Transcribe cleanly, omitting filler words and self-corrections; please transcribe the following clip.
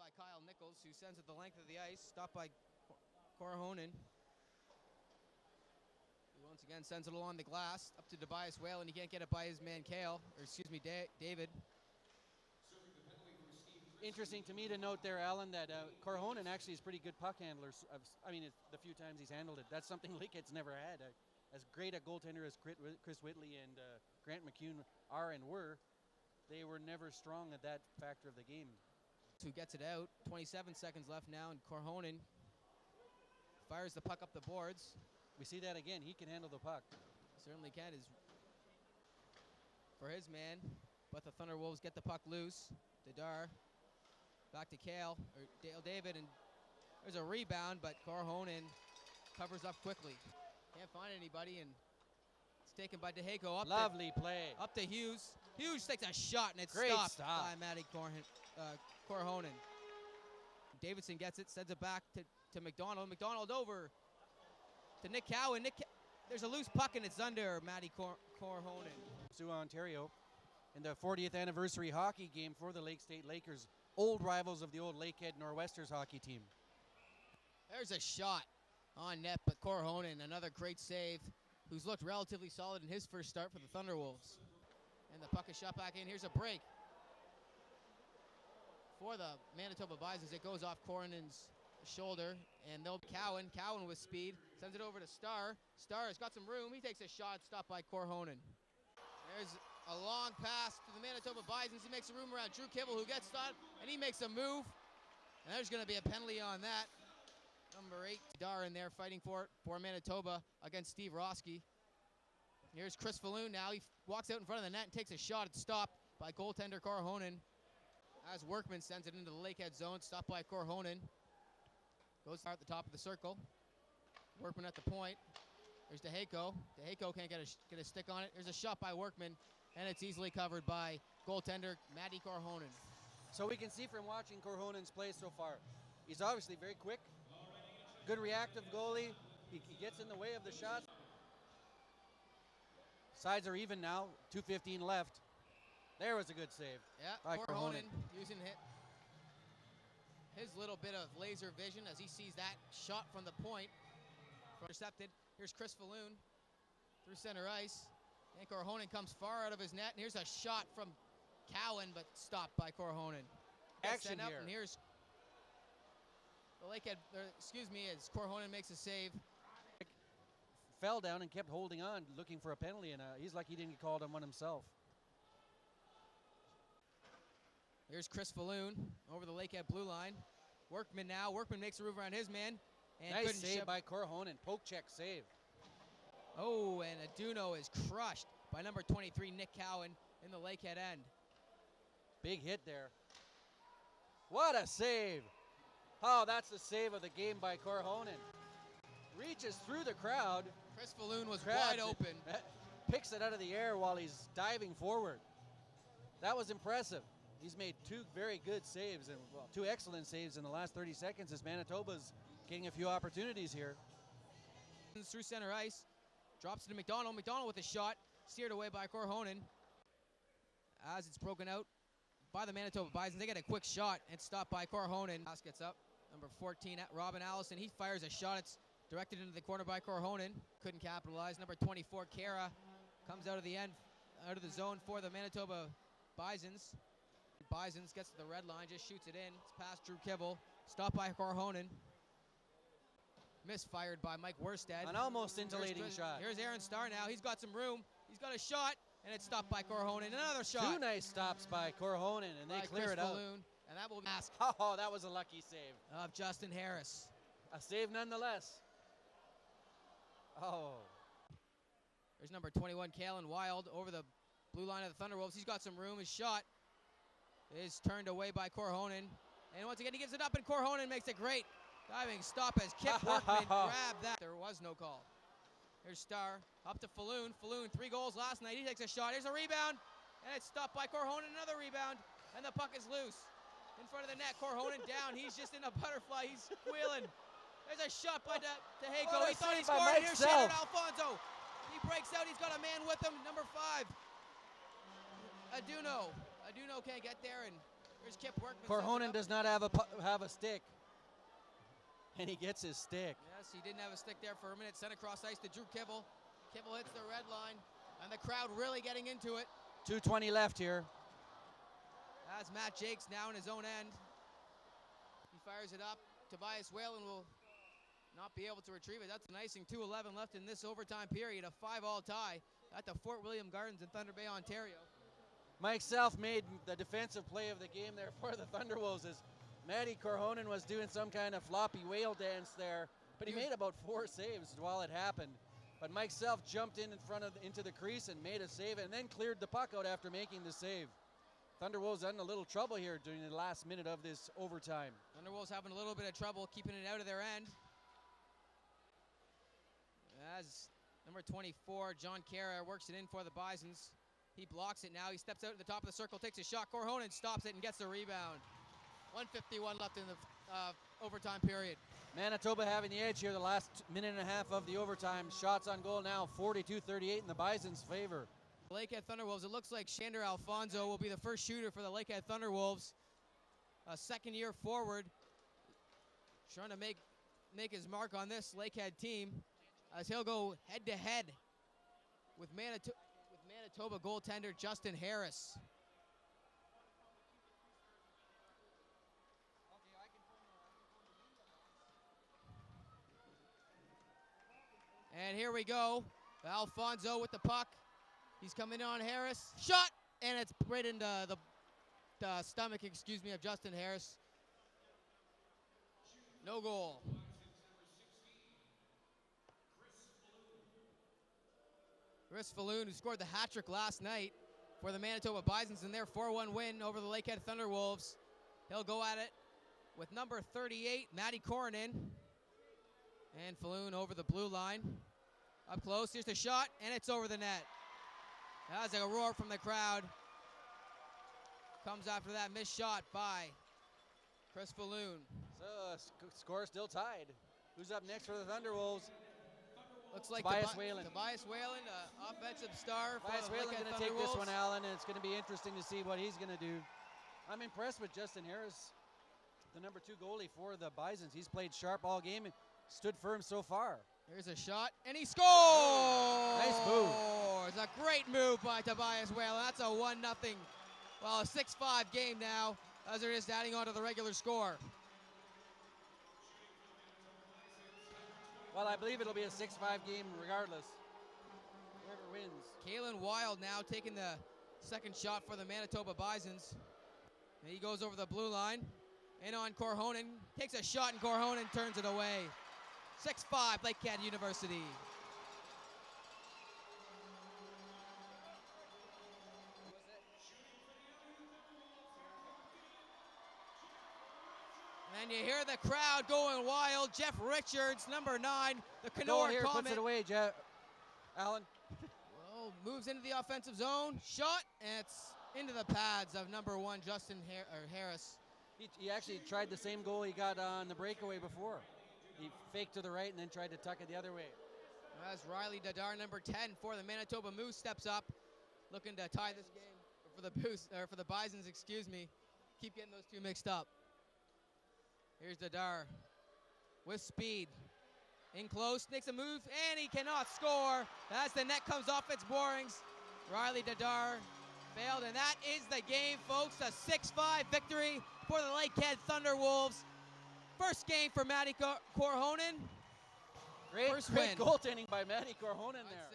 by Kyle Nichols, who sends it the length of the ice. Stopped by Korhonen, who once again sends it along the glass up to Tobias Whale, and he can't get it by his man David. Interesting to me to note there, Alan, that Korhonen actually is pretty good puck handler. I mean, the few times he's handled it, that's something Lakehead's never had. As great a goaltender as Chris Whitley and Grant McCune are and were, they were never strong at that factor of the game. Who gets it out? 27 seconds left now, and Korhonen fires the puck up the boards. We see that again. He can handle the puck. Certainly can. Is for his man, but the Thunderwolves get the puck loose. Dadar back to Dale David, and there's a rebound, but Korhonen covers up quickly. Can't find anybody, and it's taken by DeHako. Lovely play. Up to Hughes. Hughes takes a shot, and it's Great stopped stop by Matti Korhonen. Davidson gets it, sends it back to McDonald. McDonald over to Nick Cowan. There's a loose puck, and it's under Matti Korhonen. Sioux, Ontario, in the 40th anniversary hockey game for the Lake State Lakers, old rivals of the old Lakehead Nor'Westers hockey team. There's a shot on net, but Korhonen, another great save, who's looked relatively solid in his first start for the Thunderwolves. And the puck is shot back in. Here's a break for the Manitoba Bisons. It goes off Korhonen's shoulder, and they'll Cowan with speed, sends it over to Starr. Starr has got some room. He takes a shot, stopped by Korhonen. There's a long pass to the Manitoba Bisons. He makes a room around Drew Kibble, who gets stopped, and he makes a move. And there's going to be a penalty on that. Number 8, Dar in there fighting for it for Manitoba against Steve Roski. Here's Chris Falloon now. He walks out in front of the net and takes a shot. It's stopped by goaltender Korhonen. As Workman sends it into the Lakehead zone, stopped by Korhonen. Goes at the top of the circle. Workman at the point. There's DeHako. DeHako can't get a stick on it. There's a shot by Workman, and it's easily covered by goaltender Matti Korhonen. So we can see from watching Korhonen's play so far, he's obviously very quick, good reactive goalie. He gets in the way of the shots. Sides are even now, 2:15 left. There was a good save. Yeah, Korhonen using his little bit of laser vision as he sees that shot from the point. Intercepted. Here's Chris Falloon through center ice. And Korhonen comes far out of his net. And here's a shot from Cowan, but stopped by Korhonen. Action here. And here's the Lakehead, as Korhonen makes a save. Fell down and kept holding on, looking for a penalty, and he's lucky he didn't get called on one himself. Here's Chris Falloon over the Lakehead blue line. Workman now. Workman makes a move around his man. And nice save by Korhonen. Poke check save. Oh, and Aduno is crushed by number 23, Nick Cowan, in the Lakehead end. Big hit there. What a save. Oh, that's the save of the game by Korhonen. Reaches through the crowd. Chris Falloon was wide open. Picks it out of the air while he's diving forward. That was impressive. He's made two very good saves, and two excellent saves in the last 30 seconds as Manitoba's getting a few opportunities here. Through center ice, drops it to McDonald. McDonald with a shot, steered away by Korhonen. As it's broken out by the Manitoba Bisons, they get a quick shot and stopped by Korhonen. Pass gets up, number 14, Robin Allison. He fires a shot. It's directed into the corner by Korhonen. Couldn't capitalize. Number 24, Kara, comes out of the end, out of the zone for the Manitoba Bisons. Bisons gets to the red line, just shoots it in. It's past Drew Kibble. Stopped by Korhonen. Misfired by Mike Werstead. An almost scintillating shot. Here's Aaron Starr now. He's got some room. He's got a shot, and it's stopped by Korhonen. Another shot. Two nice stops by Korhonen, and they clear it out. And that will be mask. Oh, that was a lucky save. Of Justin Harris. A save nonetheless. Oh. There's number 21, Kalen Wild, over the blue line of the Thunderwolves. He's got some room. His shot is turned away by Korhonen. And once again, he gives it up, and Korhonen makes a great diving stop as Kip Workman grabbed that. There was no call. Here's Starr up to Falloon. Falloon, 3 goals last night. He takes a shot. Here's a rebound, and it's stopped by Korhonen. Another rebound, and the puck is loose in front of the net. Korhonen down. He's just in a butterfly. He's squealing. There's a shot by DeHako. He thought he scored. Here's Shannon Alfonso. He breaks out. He's got a man with him, number 5. Aduno can't get there, and Here's Kip Workman. Korhonen does not have a stick. And he gets his stick. Yes, he didn't have a stick there for a minute. Sent across ice to Drew Kibble. Kibble hits the red line. And the crowd really getting into it. 2:20 left here. That's Matt Jakes now in his own end. He fires it up. Tobias Whalen will not be able to retrieve it. That's an icing. 2:11 left in this overtime period. A 5-all tie at the Fort William Gardens in Thunder Bay, Ontario. Mike Self made the defensive play of the game there for the Thunderwolves as Matti Korhonen was doing some kind of floppy whale dance there, but he made about 4 saves while it happened. But Mike Self jumped in front of into the crease and made a save and then cleared the puck out after making the save. Thunderwolves had a little trouble here during the last minute of this overtime. Thunderwolves having a little bit of trouble keeping it out of their end. As number 24, John Kara, works it in for the Bisons. He blocks it now. He steps out to the top of the circle, takes a shot. Korhonen stops it and gets the rebound. 1:51 left in the overtime period. Manitoba having the edge here the last minute and a half of the overtime. Shots on goal now, 42-38 in the Bisons' favor. Lakehead Thunderwolves, it looks like Shander Alfonso will be the first shooter for the Lakehead Thunderwolves. A second-year forward, trying to make his mark on this Lakehead team, as he'll go head-to-head with Manitoba goaltender Justin Harris. And here we go. Alfonso with the puck. He's coming in on Harris. Shot! And it's right into the stomach, of Justin Harris. No goal. Chris Falloon, who scored the hat trick last night for the Manitoba Bisons in their 4-1 win over the Lakehead Thunderwolves. He'll go at it with number 38, Matti Korhonen. And Falloon over the blue line. Up close, here's the shot, and it's over the net. That was a roar from the crowd. Comes after that missed shot by Chris Falloon. So, score still tied. Who's up next for the Thunderwolves? Looks like Tobias Whalen. Tobias Whalen, offensive star. Tobias Whalen's going to take this one, Alan, and it's going to be interesting to see what he's going to do. I'm impressed with Justin Harris, the number 2 goalie for the Bisons. He's played sharp all game and stood firm so far. Here's a shot, and he scores! Nice move. It's a great move by Tobias Whalen. That's a 1-0, well, a 6-5 game now, as they're just adding on to the regular score. Well, I believe it'll be a 6-5 game regardless. Whoever wins. Kalen Wild now taking the second shot for the Manitoba Bisons. And he goes over the blue line. In on Korhonen. Takes a shot and Korhonen turns it away. 6-5 Lakehead University. And you hear the crowd going wild. Jeff Richards, number 9, the Kenora here, Comet. puts it away, Alan. Well, moves into the offensive zone. Shot, and it's into the pads of number 1, Justin Harris. He actually tried the same goal he got on the breakaway before. He faked to the right and then tried to tuck it the other way. As Riley Dadar, number 10 for the Manitoba Moose, steps up, looking to tie this game for the Bisons. Keep getting those two mixed up. Here's Dadar with speed. In close, makes a move, and he cannot score. As the net comes off its moorings, Riley Dadar failed, and that is the game, folks. A 6-5 victory for the Lakehead Thunderwolves. First game for Matti Korhonen. Great First win. goaltending by Matti Korhonen there.